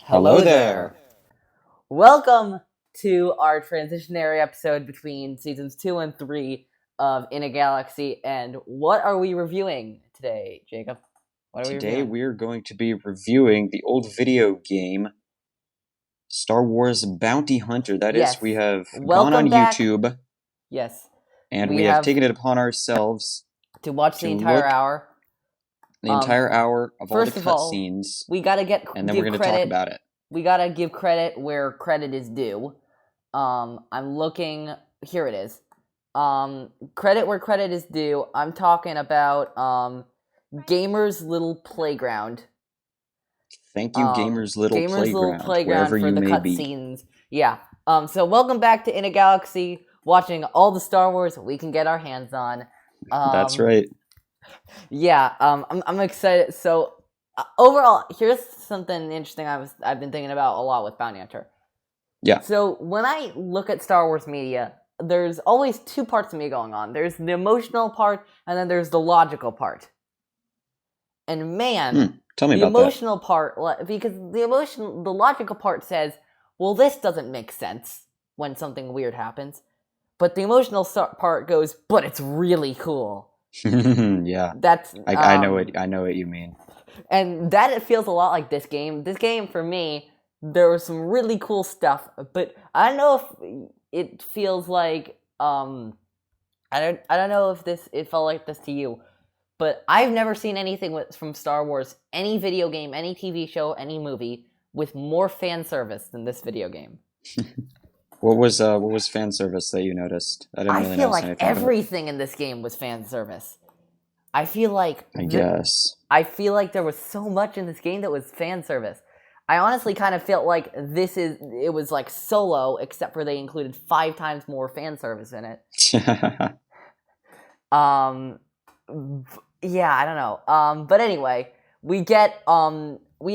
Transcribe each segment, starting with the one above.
Hello there. Welcome to our transitionary episode between seasons 2 and 3 of In a Galaxy. And what are we reviewing today, Jacob? What are we Today reviewing? we're going to be reviewing the old video game Star Wars Bounty Hunter. That is, Yes. we have Welcome gone on back. YouTube Yes. and We we have have taken it upon ourselves to watch to the entire look hour. the entire hour of all the First of all, cutscenes, we gotta and then we're going to talk about it. We gotta give credit where credit is due. I'm looking. Here it is. Credit where credit is due. I'm talking about Gamer's Little Playground. Thank you, Gamer's Little Playground, Playground wherever for you the may be. cutscenes. Yeah. So welcome back to In a Galaxy, watching all the Star Wars we can get our hands on. That's right. Yeah. I'm excited. So overall, here's something interesting I've been thinking about a lot with Bounty Hunter. Yeah. So when I look at Star Wars media, there's always two parts of me going on. There's the emotional part, and then there's the logical part. And man, tell me the about that. emotional part, because the logical part says, well, this doesn't make sense when something weird happens. But the emotional part goes, but it's really cool. Yeah. That's I know what you mean. And that it feels a lot like this game. This game, for me, there was some really cool stuff, but I don't know if it feels like I don't know if it felt like this to you, but I've never seen anything from Star Wars, any video game, any TV show, any movie with more fan service than this video game. What was fan service that you noticed? I didn't really feel notice like anything everything in this game was fan service. I feel like I feel like there was so much in this game that was fan service. I honestly kind of felt like it was like Solo, except for they included 5 times more fan service in it. Yeah, I don't know. But anyway, we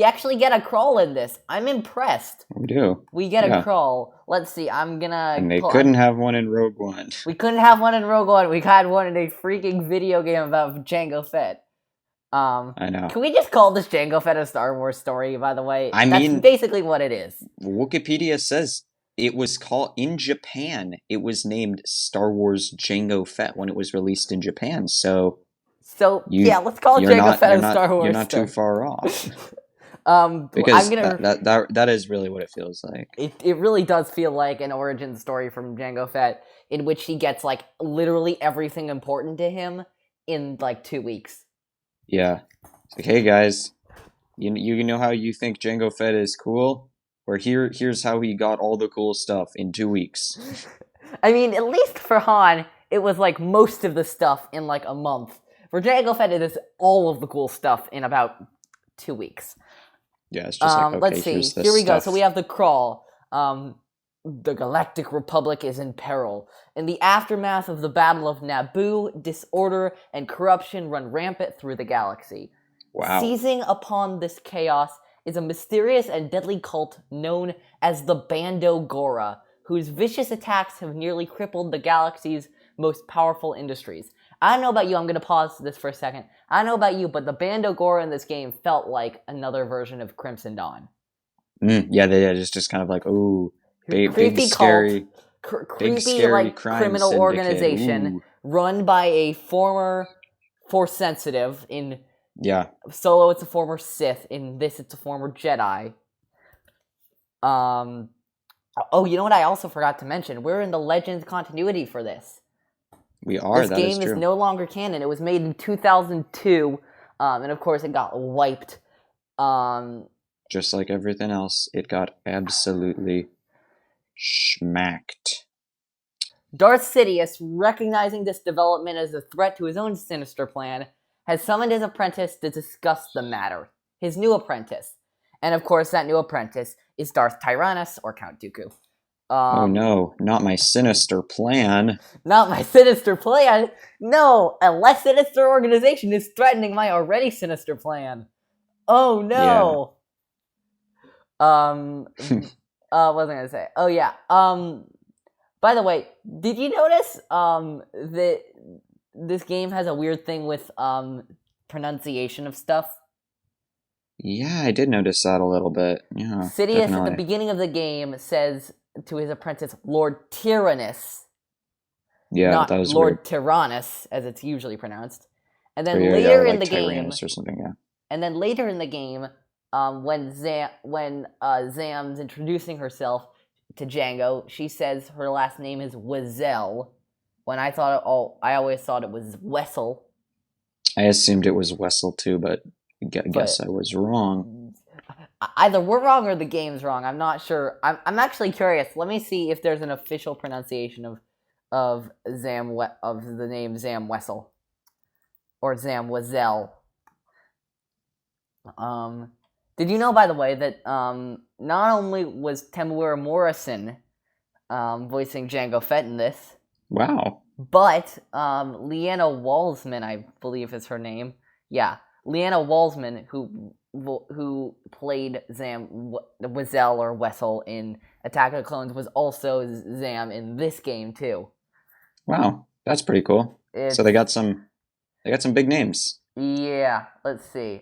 actually get a crawl in this. I'm impressed. We do. We get a crawl. Let's see, I'm gonna... And they couldn't have one in Rogue One. We couldn't have one in Rogue One. We had one in a freaking video game about Jango Fett. I know. Can we just call this Jango Fett a Star Wars story, by the way? That's basically what it is. Wikipedia says it was called, in Japan, it was named Star Wars Jango Fett when it was released in Japan, so... yeah, let's call it Jango Fett a Star Wars You're not too far off. Because that is really what it feels like. It really does feel like an origin story from Jango Fett, in which he gets, like, literally everything important to him in, like, 2 weeks. Yeah. It's like, hey guys, you know how you think Jango Fett is cool? Or here's how he got all the cool stuff in 2 weeks. I mean, at least for Han, it was like most of the stuff in like a month. For Jango Fett, it is all of the cool stuff in about 2 weeks. Yeah, it's just like, okay, let's see. Here we go. So we have the crawl. The Galactic Republic is in peril. In the aftermath of the Battle of Naboo, disorder and corruption run rampant through the galaxy. Wow. Seizing upon this chaos is a mysterious and deadly cult known as the Bando Gora, whose vicious attacks have nearly crippled the galaxy's most powerful industries. I don't know about you, I'm going to pause this for a second. I don't know about you, but the Bando Gora in this game felt like another version of Crimson Dawn. Yeah, just kind of like, ooh... Creepy scary, cult, big, creepy scary like criminal syndicate. organization run by a former Force sensitive. In Solo, it's a former Sith. In this, it's a former Jedi. Oh, you know what I also forgot to mention? We're in the Legends continuity for this. We are. This game is no longer canon. It was made in 2002, and of course, it got wiped. Just like everything else, it got absolutely schmacked. Darth Sidious, recognizing this development as a threat to his own sinister plan, has summoned his apprentice to discuss the matter. His new apprentice. And of course, that new apprentice is Darth Tyrannus, or Count Dooku. Oh no, not my sinister plan. Not my sinister plan? No, a less sinister organization is threatening my already sinister plan. Oh no! Yeah. What was I gonna say? Oh yeah. By the way, did you notice that this game has a weird thing with pronunciation of stuff? Yeah, I did notice that a little bit. Yeah, Sidious at the definitely. beginning of the game says to his apprentice, Lord Tyrannus, Yeah, that not was weird. Lord Tyrannus, as it's usually pronounced. And Or then yeah, later or in like the game, Tyrannus or something. Yeah. and then later in the game, when Zam's introducing herself to Jango, she says her last name is Wesell. When I always thought it was Wesell, I assumed it was Wesell too, but I guess but I was wrong. either we're wrong or the game's wrong. I'm not sure. I'm actually curious. Let me see if there's an official pronunciation of of the name Zam Wesell or Zam Wesell. Um, did you know, by the way, that not only was Temuera Morrison voicing Jango Fett in this, Wow. but Leanna Walsman, I believe is her name. Yeah, Leanna Walsman, who played We-ZELL or Wesell in Attack of the Clones, was also Zam in this game too. Wow. That's pretty cool. So It's they got some big names. Yeah. Let's see.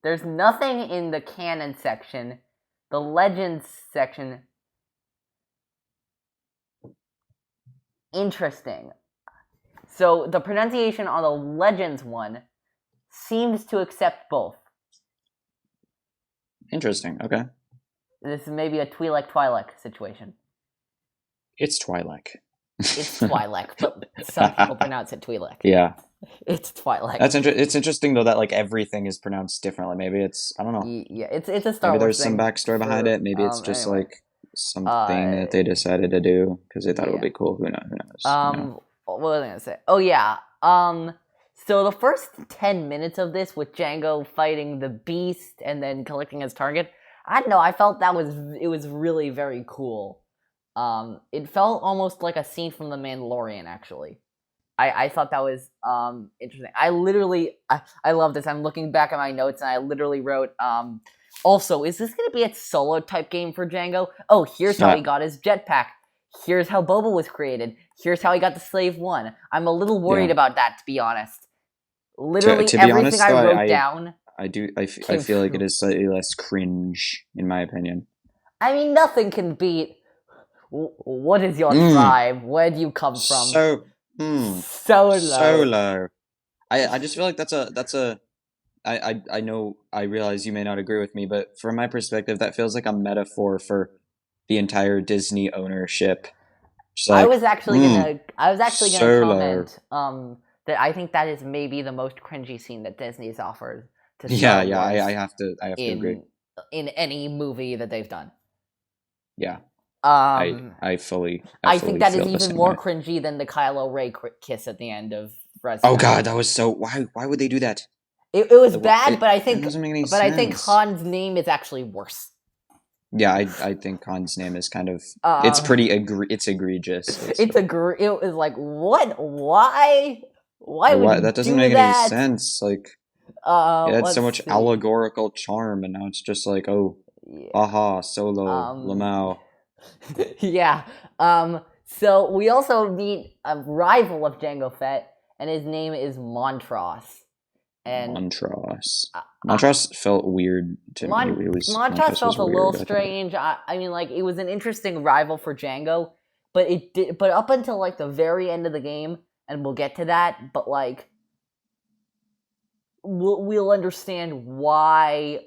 There's nothing in the canon section. The legends section. Interesting. So the pronunciation on the legends one seems to accept both. Interesting. Okay. This is maybe a Twi'lek situation. It's Twi'lek. It's Twi'lek, but some people pronounce it Twi'lek. Yeah. It's Twi'lek. It's interesting though that like everything is pronounced differently. Maybe it's I don't know. Yeah, it's a Star Maybe Wars there's some thing. backstory behind it. Maybe it's just Anyway. like something that they decided to do because they thought it would Yeah. be cool. Who knows? Who knows? You know? What was I gonna say? Oh yeah. So the first 10 minutes of this with Jango fighting the beast and then collecting his target, I don't know, I felt it was really very cool. It felt almost like a scene from The Mandalorian, actually. I thought that was interesting. I love this. I'm looking back at my notes and I literally wrote also, is this gonna be a solo type game for Jango? Oh, here's how he got his jetpack. Here's how Boba was created. Here's how he got the Slave One. I'm a little worried about that, to be honest. Literally to be everything honest, I though, wrote down. I feel like it is slightly less cringe in my opinion. I mean, nothing can beat. What is your tribe? Where do you come from? Solo. I just feel like that's a I know I realize you may not agree with me, but from my perspective, that feels like a metaphor for the entire Disney ownership. I Like, was actually gonna Solo. comment that I think that is maybe the most cringy scene that Disney's offered to Yeah, Star yeah, Wars I have to agree. in any movie that they've done. Yeah, I fully I think that is feel the even same more way. cringy than the Kylo Ray kiss at the end of Res. Oh God, that was so. Why would they do that? It was bad, but It doesn't make any sense. I think Han's name is actually worse. Yeah, I think Han's name is kind of. It's pretty it's egregious. It was like, what? Why? Why would you that doesn't do make that? any sense. Like, it had so much allegorical charm, and now it's just like, oh, aha, Solo, Lamau. Yeah. So we also meet a rival of Jango Fett, and his name is Montross. And Montross felt weird to me. Montross felt a little strange. I mean, like, it was an interesting rival for Jango, but but up until like the very end of the game, and we'll get to that. But like, we'll understand why.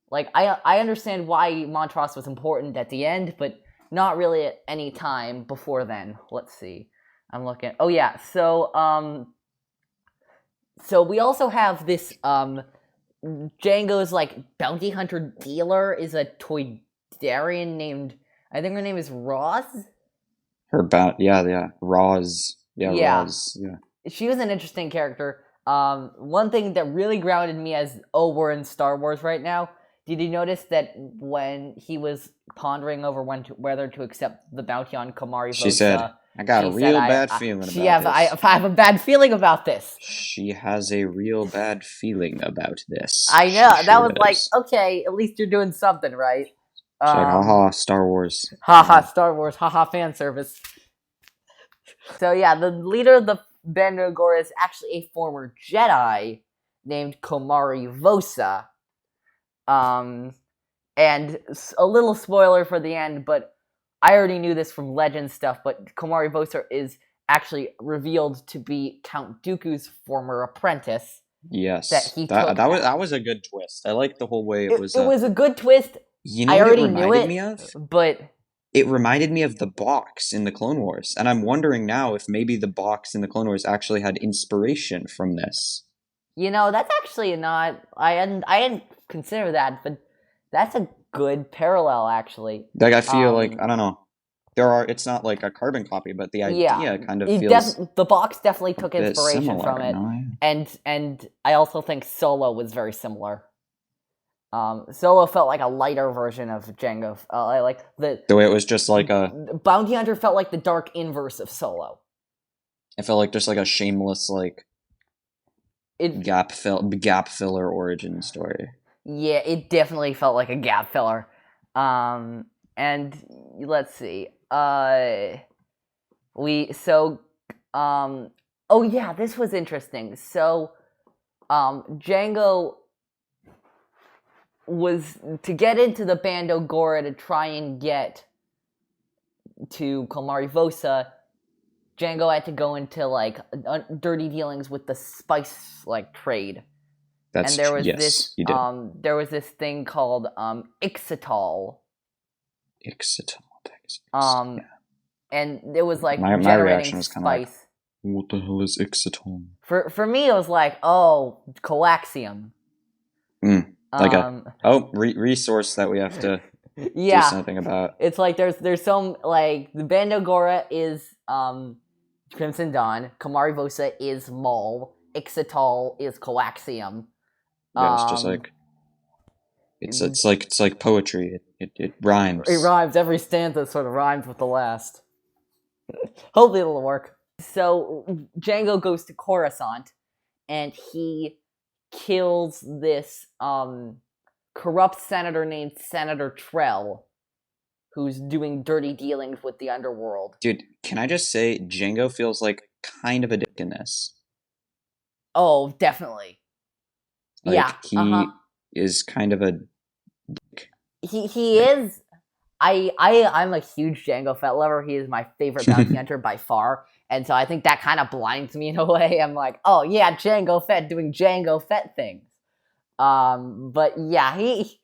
Like I understand why Montross was important at the end, but not really at any time before then. Let's see. I'm looking. Oh yeah. So we also have this Django's like bounty hunter dealer is a Toydarian named, I think her name is Roz. Roz. Roz. Yeah. She was an interesting character. One thing that really grounded me as we're in Star Wars right now. Did you notice that when he was pondering over whether to accept the bounty on Kamari Vosa, she said, I got a real bad feeling about this. I have a bad feeling about this. She has a real bad feeling about this. I know. That was like, okay, at least you're doing something, right? She's like, haha, Star Wars. Haha, Star Wars. Haha, fan service. So yeah, the leader of the Band Gor is actually a former Jedi, named Komari Vosa. And a little spoiler for the end, but I already knew this from Legend stuff, but Komari Vosa is actually revealed to be Count Dooku's former apprentice. Yes, that was a good twist. I like the whole way it was. It was a good twist. You know I what it already knew reminded it, me of? but It reminded me of the box in the Clone Wars, and I'm wondering now if maybe the box in the Clone Wars actually had inspiration from this. that's actually not. I didn't consider that, but that's a good parallel, actually. Like I feel like I don't know. It's not like a carbon copy, but the idea kind of feels the box definitely took bit inspiration similar, from it, no? and I also think Solo was very similar. Solo felt like a lighter version of Jango. Like the way it was just like a Bounty Hunter felt like the dark inverse of Solo. It felt like just like a shameless like gap filler origin story. Yeah, it definitely felt like a gap filler. And let's see. Oh yeah, this was interesting. So, Jango was to get into the Bando Gora to try and get to Komari Vosa. Jango had to go into like dirty dealings with the spice like trade. That's and there was yes, there was this thing called Ixatal. Yeah. And it was like my reaction was kind of like, what the hell is Ixatal? For me, it was like, oh, coaxium. Like resource that we have to do something about. It's like there's some like the Bando Gora is Crimson Dawn, Komari Vosa is Maul, Ixatal is coaxium. Yeah, it's just like it's like poetry. It rhymes. It rhymes. Every stanza sort of rhymes with the last. Hopefully it'll work. So Jango goes to Coruscant, and he kills this corrupt senator named Senator Trell, who's doing dirty dealings with the underworld. Dude, can I just say Jango feels like kind of a dick in this? Oh, definitely. Like, he is kind of a dick. He is. I'm a huge Jango Fett lover. He is my favorite bounty hunter by far. And so I think that kind of blinds me in a way. I'm like, oh yeah, Jango Fett doing Jango Fett things. But yeah, he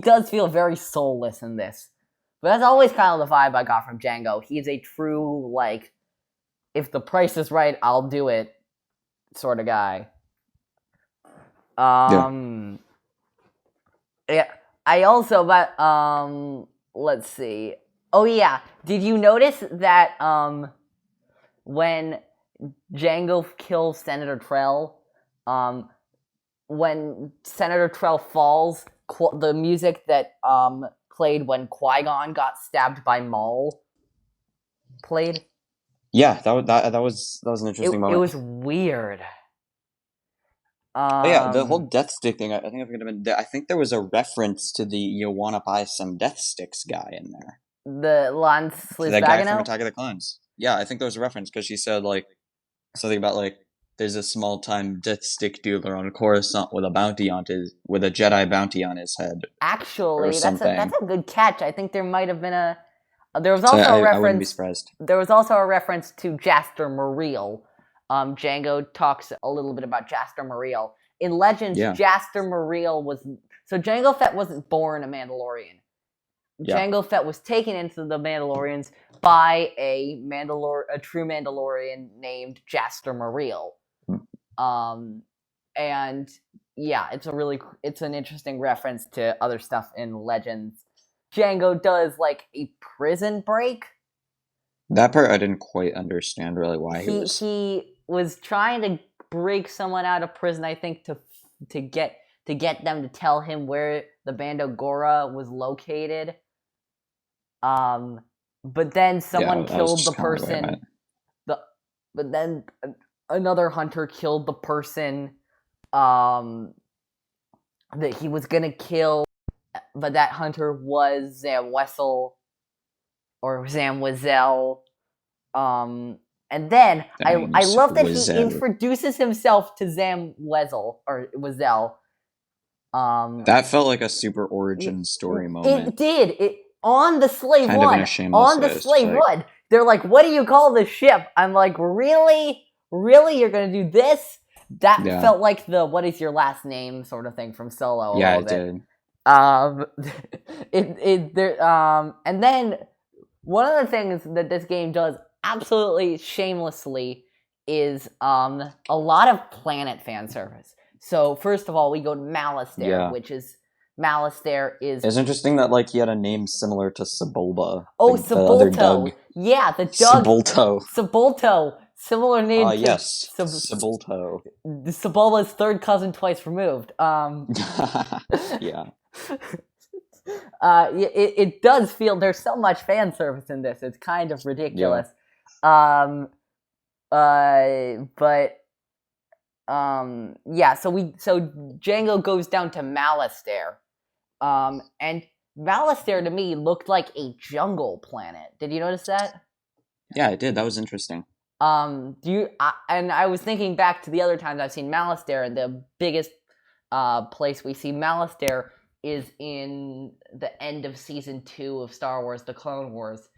does feel very soulless in this. But that's always kind of the vibe I got from Jango. He's a true, like, if the price is right, I'll do it sort of guy. Yeah. I also, let's see. Oh yeah, did you notice that when Jango kills Senator Trell, when Senator Trell falls, the music that played when Qui-Gon got stabbed by Maul played? Yeah, that was an interesting moment. It was weird. Yeah, the whole death stick thing. I think there was a reference to the "You wanna buy some death sticks" guy in there. The Lance the guy from Attack of the Clones. Yeah, I think there was a reference because she said like something about like there's a small time death stick dealer on Coruscant with a Jedi bounty on his head. Actually, that's a good catch. I think there might have been there was also a reference. I wouldn't be surprised. There was also a reference to Jaster Muriel. Jango talks a little bit about Jaster Muriel. In Legends, Jaster Muriel was... So Jango Fett wasn't born a Mandalorian. Yeah. Jango Fett was taken into the Mandalorians by a true Mandalorian named Jaster Muriel. And yeah, it's an interesting reference to other stuff in Legends. Jango does like a prison break. That part I didn't quite understand really why he was trying to break someone out of prison, I think, to get them to tell him where the Bando Gora was located. But then someone killed the person. But then another hunter killed the person that he was gonna kill. But that hunter was Wesell or Wesell. And then Dang, I love that he Wesell. introduces himself to Zam Wesell or Wesell. That felt like a super origin story It moment. did. It on the Slave Kind of in One. a shameless On the way. It's just Slave like, One. They're like, "What do you call the ship?" I'm like, "Really? Really? You're gonna do this?" That yeah. felt like the "What is your last name?" sort of thing from Solo a Yeah, little it bit. did. And then one of the things that this game does absolutely shamelessly is a lot of planet fan service. So first of all, we go to Malastare, Yeah. which is Malastare is It's interesting that like he had a name similar to Sebulba. The other Sebulto. Doug. Yeah, the Doug Sebulto. Sebulto, similar name to Yes. Sebulto. Sebulba's third cousin twice removed. Yeah. It does feel there's so much fan service in this. It's kind of ridiculous. Yeah. But yeah. So Jango goes down to Malastare, and Malastare to me looked like a jungle planet. Did you notice that? Yeah, it did. That was interesting. And I was thinking back to the other times I've seen Malastare, and the biggest place we see Malastare is in the end of season 2 of Star Wars: The Clone Wars,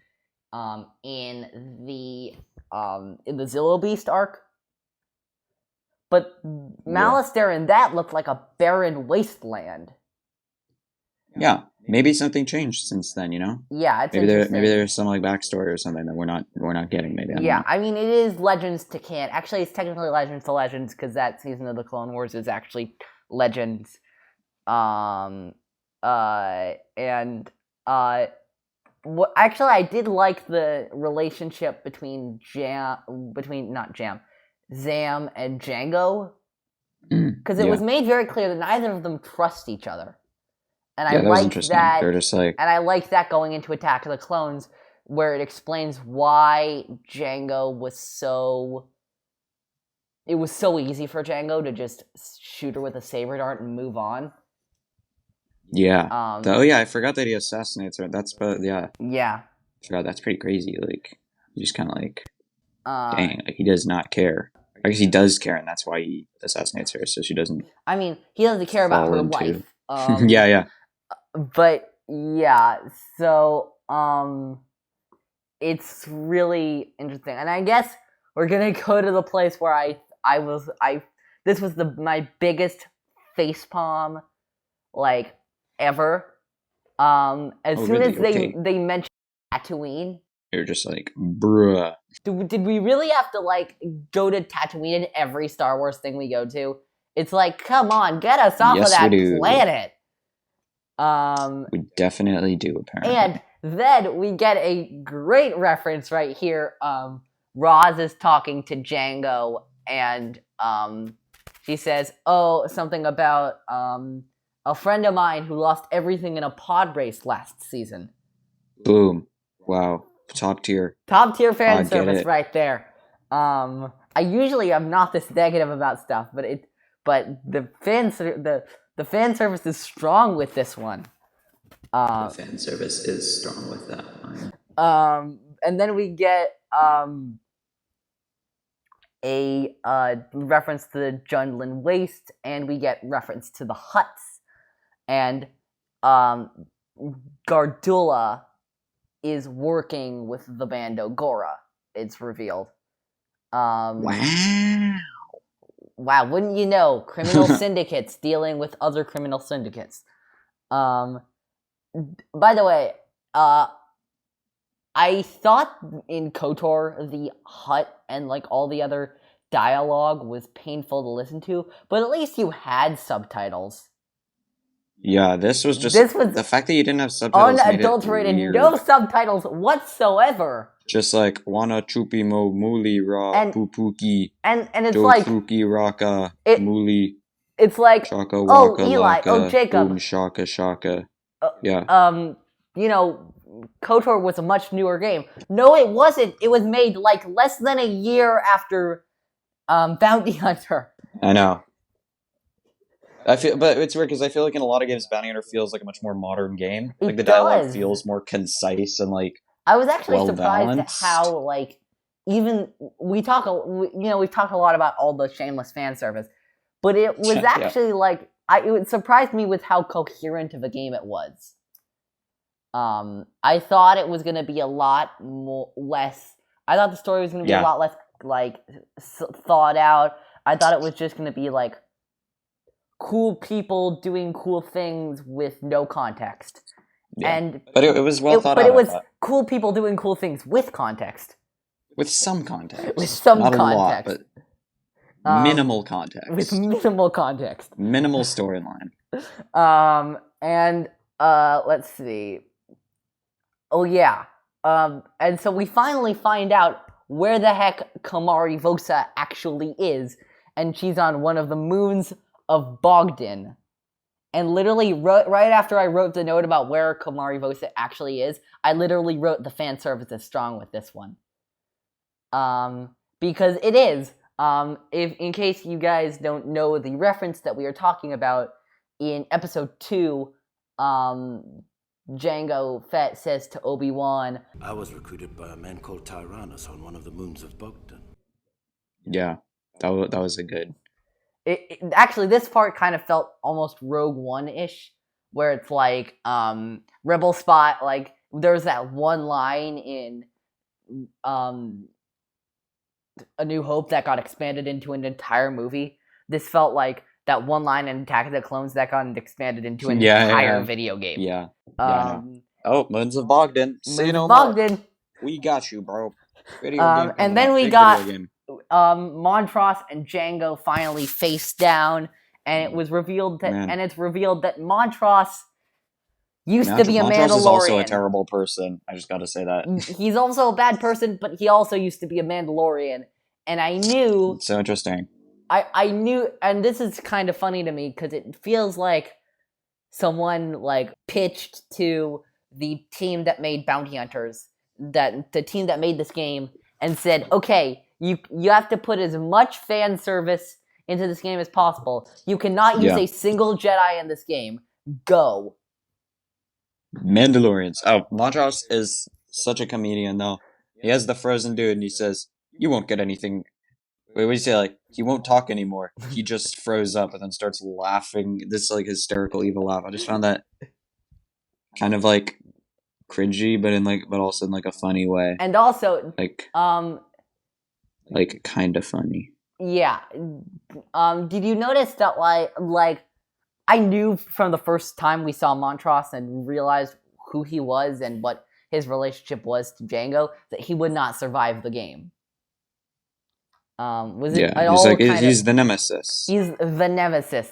in the Zillo Beast arc. But Malastare in that looked like a barren wasteland. Yeah, maybe something changed since then. You know. Yeah, it's maybe there's some like backstory or something that we're not getting. Maybe. I mean, it is Legends to canon. Actually, it's technically Legends to Legends because that season of the Clone Wars is actually Legends. Actually, I did like the relationship between Zam and Jango, because it was made very clear that neither of them trust each other. And I like that. They're just like, and I like that going into Attack of the Clones, where it explains why Jango was so. It was so easy for Jango to just shoot her with a saber dart and move on. Yeah. I forgot that he assassinates her. That's yeah. Yeah. I forgot. That's pretty crazy. Like, you just kind of like, dang, like he does not care. I guess he does care, and that's why he assassinates her, so she doesn't. I mean, he doesn't care about her life. Yeah. But yeah, so it's really interesting, and I guess we're gonna go to the place where this was my biggest facepalm, like, ever. As soon as they mentioned Tatooine, you're just like, bruh. Did we really have to like go to Tatooine in every Star Wars thing we go to? It's like, come on, get us off of that planet. We definitely do, apparently. And then we get a great reference right here. Roz is talking to Jango, and she says, something about a friend of mine who lost everything in a pod race last season. Boom. Wow. Top tier fan service right there. I usually am not this negative about stuff, but the fan service is strong with this one. The fan service is strong with that one. And then we get a reference to the Jundland Waste, and we get reference to the huts, and Gardula is working with the Bando Gora. It's revealed. Wow, wouldn't you know? Criminal syndicates dealing with other criminal syndicates. By the way, I thought in KOTOR the hut and like all the other dialogue was painful to listen to, but at least you had subtitles. Yeah, this was the fact that you didn't have subtitles. Unadulterated, no subtitles whatsoever. Just like Wana Chupi Mo Muli Ra Pupuki and it's like Fruki Raka Muli. It's like Shaka Waka Eli, Laka, Jacob. Boom Shaka Shaka. Yeah. KOTOR was a much newer game. No, it wasn't. It was made like less than a year after Bounty Hunter. I know. But it's weird because I feel like in a lot of games, Bounty Hunter feels like a much more modern game. Like the dialogue feels more concise and like. I was actually surprised at how like even we talk, we've talked a lot about all the shameless fan service, but it was Yeah. actually like it surprised me with how coherent of a game it was. I thought it was gonna be a lot less. I thought the story was gonna be a Yeah. lot less like thought out. I thought it was just gonna be like cool people doing cool things with no context. Yeah. And But it was well thought but out. it was cool people doing cool things with context. With some context. With some Not context. a lot, but minimal context. With minimal context. Minimal storyline. And let's see. Oh yeah. And so we finally find out where the heck Kamari Vosa actually is, and she's on one of the moons of Bogdan. And literally, right after I wrote the note about where Kamari Vosa actually is, I literally wrote the fan service is strong with this one. Because it is. If in case you guys don't know the reference that we are talking about, in episode 2, Jango Fett says to Obi-Wan, I was recruited by a man called Tyrannus on one of the moons of Bogdan. Yeah, that was a good... Actually, this part kind of felt almost Rogue One-ish, where it's like, Rebel Spot, like, there's that one line in, A New Hope that got expanded into an entire movie. This felt like that one line in Attack of the Clones that got expanded into an entire video game. Yeah. Oh, Moons of Bogdan. Say no Bogdan. more. We got you, bro. Video game. And then we got Montross and Jango finally face down, and it was revealed that Montross used to be a Mandalorian. Montross is also a terrible person. I just got to say that. He's also a bad person, but he also used to be a Mandalorian. And I knew... It's so interesting. I knew... And this is kind of funny to me, because it feels like someone, like, pitched to the team that made Bounty Hunters, the team that made this game, and said, okay, you have to put as much fan service into this game as possible. You cannot use a single Jedi in this game. Go. Mandalorians. Oh, Montross is such a comedian, though. He has the frozen dude, and he says, you won't get anything... Wait, what do you say? Like, he won't talk anymore. He just froze up and then starts laughing. This, like, hysterical evil laugh. I just found that kind of, like, cringy, but also in, like, a funny way. And also... Like, kind of funny. Yeah. Did you notice that, like... I knew from the first time we saw Montross and realized who he was and what his relationship was to Jango, that he would not survive the game. He's the nemesis. He's the nemesis.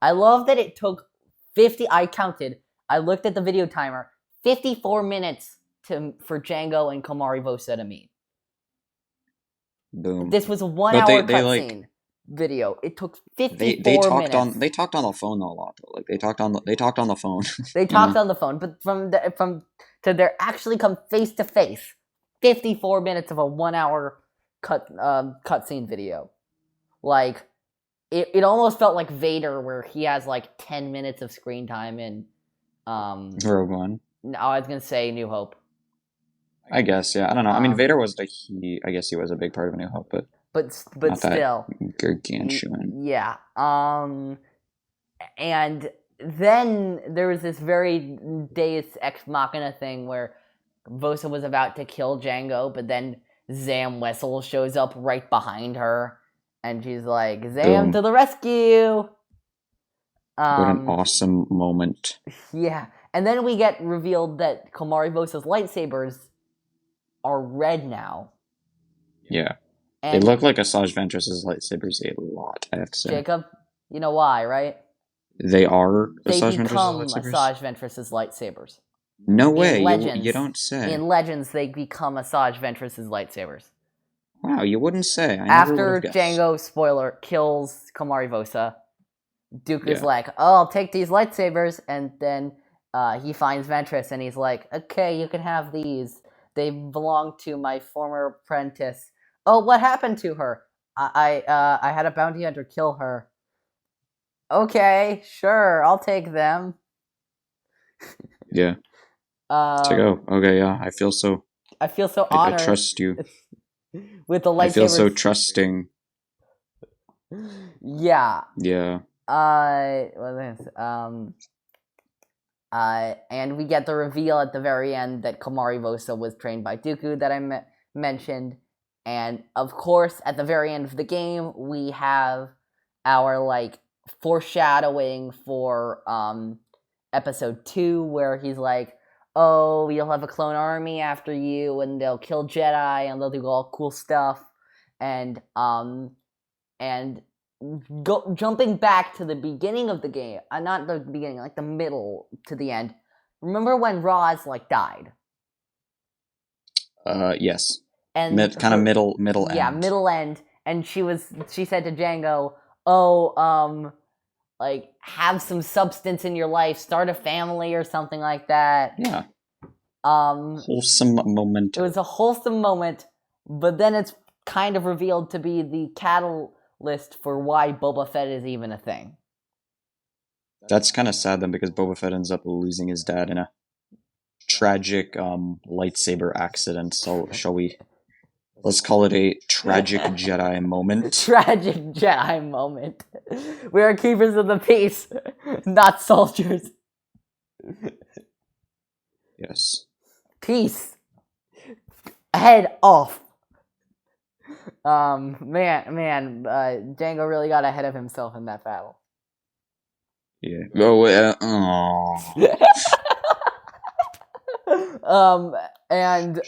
I love that it took 50. I counted. I looked at the video timer. 54 minutes for Jango and Kamari Vosa to meet. Boom. This was a 1 hour cutscene video. It took 54 minutes. They talked on the phone a lot though. Like they talked on the phone. They talked on the phone, but to their actually come face to face, 54 minutes of a 1 hour cutscene video. Like it almost felt like Vader, where he has like 10 minutes of screen time in Rogue One. No, I was gonna say New Hope. I guess, yeah. I don't know. I mean, Vader was I guess he was a big part of New Hope, but still gargantuan. Yeah. And then there was this very Deus Ex Machina thing where Vosa was about to kill Jango, but then Zam Wesell shows up right behind her, and she's like, "Zam, to the rescue!" What an awesome moment. Yeah. And then we get revealed that Kamari Vosa's lightsabers are red now. Yeah. They look like Asajj Ventress's lightsabers a lot, I have to say. Jacob, you know why, right? They are Asajj Ventress's lightsabers. No way, you don't say. In Legends, they become Asajj Ventress's lightsabers. Wow, you wouldn't say. After Jango, spoiler, kills Kamari Vosa, Dooku's like, oh, I'll take these lightsabers, and then he finds Ventress, and he's like, okay, you can have these. They belong to my former apprentice. Oh, what happened to her? I had a bounty hunter kill her. Okay, sure, I'll take them. Yeah. Okay, yeah, I feel so honored. I trust you. with the lightsabers. I feel so trusting. Yeah. Yeah. What is this? And we get the reveal at the very end that Komari Vosa was trained by Dooku that I mentioned. And, of course, at the very end of the game, we have our, like, foreshadowing for, episode 2, where he's like, oh, you'll have a clone army after you, and they'll kill Jedi, and they'll do all cool stuff. And jumping back to the beginning of the game, not the beginning, like the middle to the end. Remember when Roz, like, died? Yes. And kind of middle end. Yeah, middle end. And she said to Jango, oh, like, have some substance in your life, start a family or something like that. Yeah. Wholesome moment. It was a wholesome moment, but then it's kind of revealed to be the catalyst for why Boba Fett is even a thing. That's kind of sad then, because Boba Fett ends up losing his dad in a tragic lightsaber accident. So shall we? Let's call it a tragic Jedi moment. Tragic Jedi moment. We are keepers of the peace, not soldiers. Yes. Peace. Head off. Jango really got ahead of himself in that battle. Yeah. And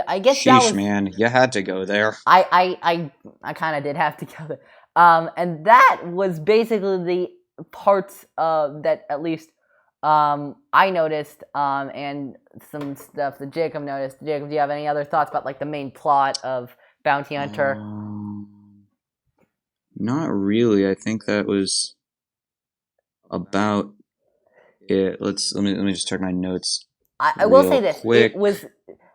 I guess Sheesh, that was, man, you had to go there. I kind of did have to go there. And that was basically the parts that at least I noticed, and some stuff that Jacob noticed. Jacob, do you have any other thoughts about, like, the main plot of Bounty Hunter? Not really. I think that was about it. Let me just check my notes. I will say this: quick. it was,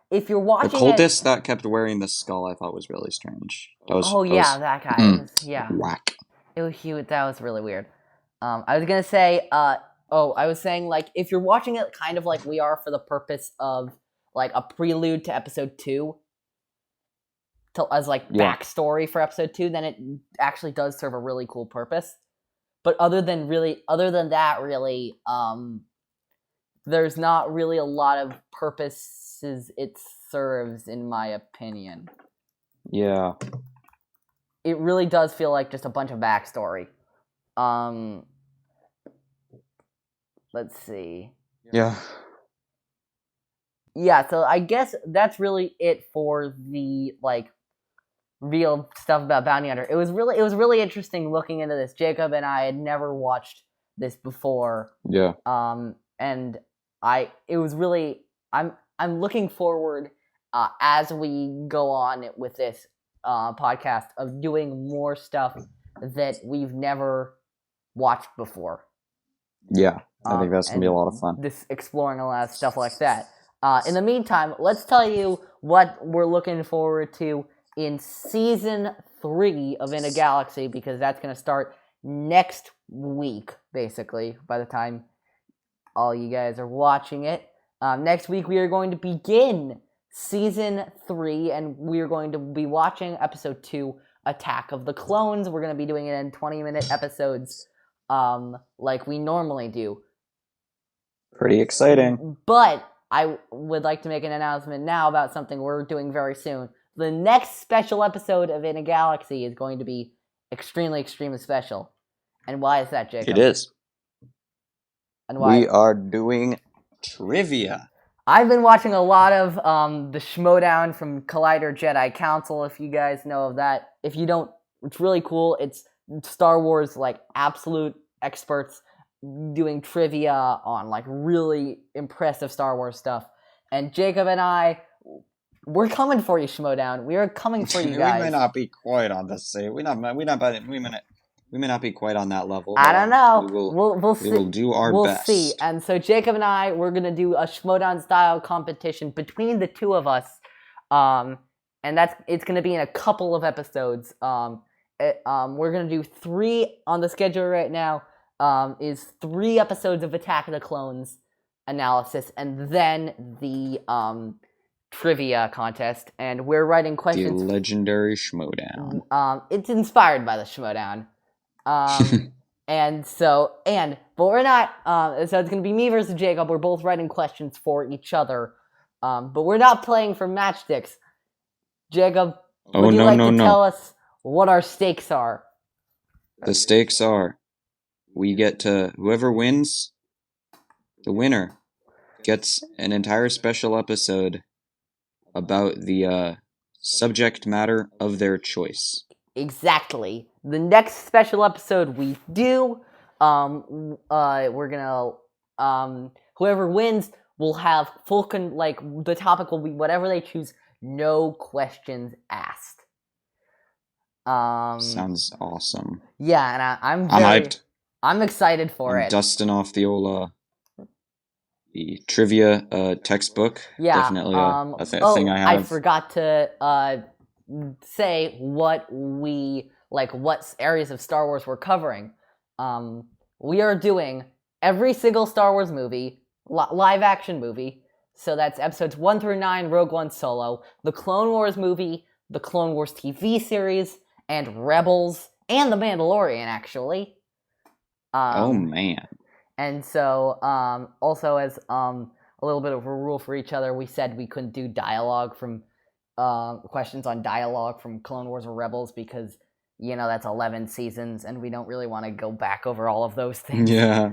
if you're watching the cultist that kept wearing the skull, I thought was really strange. That guy. Whack. That was really weird. I was gonna say, I was saying, like, if you're watching it kind of like we are for the purpose of, like, a prelude to episode 2, as, like, backstory for episode 2, then it actually does serve a really cool purpose. But other than that, really, there's not really a lot of purposes it serves, in my opinion. Yeah. It really does feel like just a bunch of backstory. Let's see. Yeah. Yeah, so I guess that's really it for the, like, real stuff about Bounty Hunter. It was really interesting looking into this. Jacob and I had never watched this before. Yeah. And I'm looking forward, as we go on with this podcast, of doing more stuff that we've never watched before. Yeah, I think that's gonna be a lot of fun. This exploring a lot of stuff like that. In the meantime, let's tell you what we're looking forward to in Season 3 of In a Galaxy, because that's going to start next week, basically, by the time all you guys are watching it. Next week, we are going to begin Season 3, and we are going to be watching Episode 2, Attack of the Clones. We're going to be doing it in 20-minute episodes, like we normally do. Pretty exciting. But I would like to make an announcement now about something we're doing very soon. The next special episode of In a Galaxy is going to be extremely special. And why is that, Jacob? It is. And why? We are doing trivia. I've been watching a lot of the Schmodown from Collider Jedi Council, if you guys know of that. If you don't, it's really cool. It's Star Wars, like, absolute experts doing trivia on, like, really impressive Star Wars stuff. And Jacob and I, we're coming for you, Schmodown. We are coming for you guys. We may not be quite on the same. We may not be quite on that level. I don't know. We'll see. We will do our best. We'll see. And so Jacob and I, we're gonna do a Schmodown style competition between the two of us. And it's gonna be in a couple of episodes. We're gonna do 3 on the schedule right now. Is 3 episodes of Attack of the Clones analysis, and then the trivia contest, and we're writing The questions. legendary Schmodown. It's inspired by the Schmodown. But we're not. So it's gonna be me versus Jacob. We're both writing questions for each other. But we're not playing for matchsticks. Jacob, would you like to tell us what our stakes are? The stakes are, we get to, whoever wins, the winner gets an entire special episode about the subject matter of their choice. Exactly. The next special episode we do, we're gonna, whoever wins will have the topic will be whatever they choose, no questions asked. Sounds awesome. Yeah, and I'm hyped. I'm excited for I'm it. dusting off the old the trivia textbook. Yeah, definitely a thing I have. I forgot to say what areas of Star Wars we're covering. We are doing every single Star Wars movie, live action movie. So that's episodes 1 through 9, Rogue One Solo, the Clone Wars movie, the Clone Wars TV series, and Rebels, and The Mandalorian, actually. Oh, man. And so, also as a little bit of a rule for each other, we said we couldn't do dialogue from questions on dialogue from Clone Wars or Rebels because, that's 11 seasons, and we don't really want to go back over all of those things. Yeah.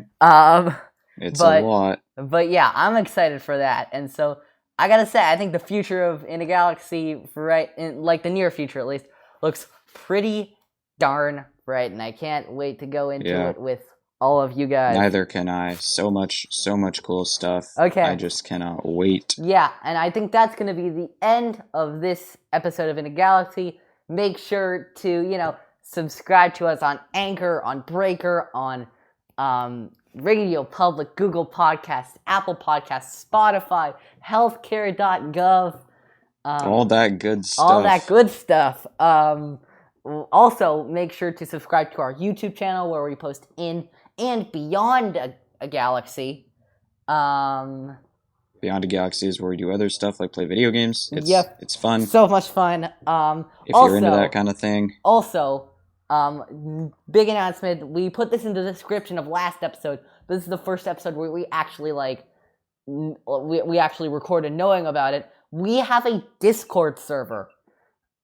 It's a lot. But yeah, I'm excited for that. And so, I gotta say, I think the future of In a Galaxy, the near future at least, looks pretty darn bright, and I can't wait to go into it with all of you guys. Neither can I. So much cool stuff. Okay. I just cannot wait. Yeah, and I think that's going to be the end of this episode of In a Galaxy. Make sure to, subscribe to us on Anchor, on Breaker, on Radio Public, Google Podcasts, Apple Podcasts, Spotify, healthcare.gov. All that good stuff. All that good stuff. Also, make sure to subscribe to our YouTube channel where we post in and beyond a galaxy. Beyond a Galaxy is where we do other stuff like play video games. It's fun. So much fun. If you're into that kind of thing. Also, big announcement. We put this in the description of last episode. This is the first episode where we actually we actually recorded knowing about it. We have a Discord server.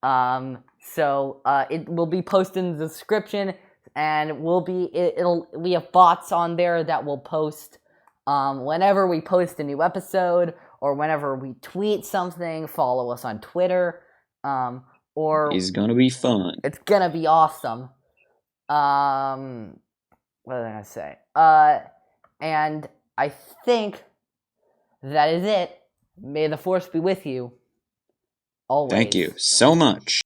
So it will be posted in the description, and we have bots on there that will post whenever we post a new episode or whenever we tweet something. Follow us on Twitter. It's gonna be fun. It's gonna be awesome. What was I gonna say? And I think that is it. May the Force be with you always. Thank you so much.